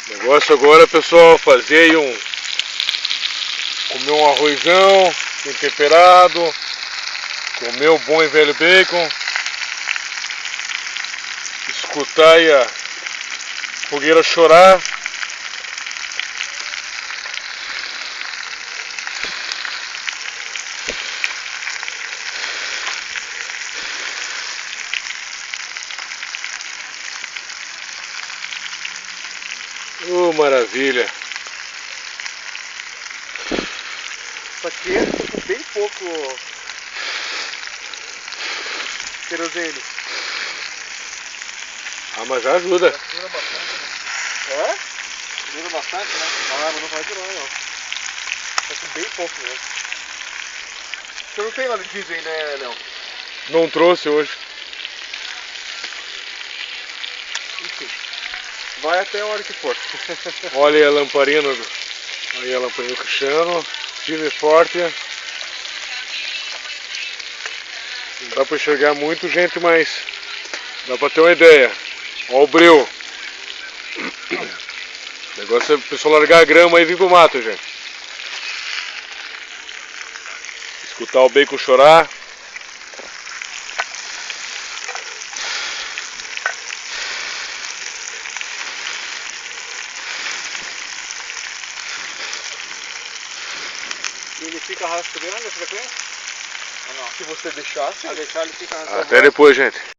O negócio agora, pessoal, fazer aí comer um arrozão bem temperado, comer o bom e velho bacon, escutar aí a fogueira chorar. Maravilha! Só que eu tô com bem pouco querosene. Ah, mas já ajuda. Dura bastante, né? É? Dura bastante, né? Ah, mas não vai durar não. Tá com bem pouco mesmo. Você não tem óleo diesel aí, né, Léo? Não trouxe hoje. Enfim. Vai até a hora que for. Olha aí a lamparina aí a lamparina do Cristiano, firme e forte. Não dá para enxergar muito, gente, mas dá para ter uma ideia. Olha o breu. O negócio é o pessoal largar a grama e vir pro mato, gente. Escutar o bacon chorar. E ele fica rastreando a frequência? Ou não? Se você deixar, sim. Deixar ele fica rastreando. Até depois, gente.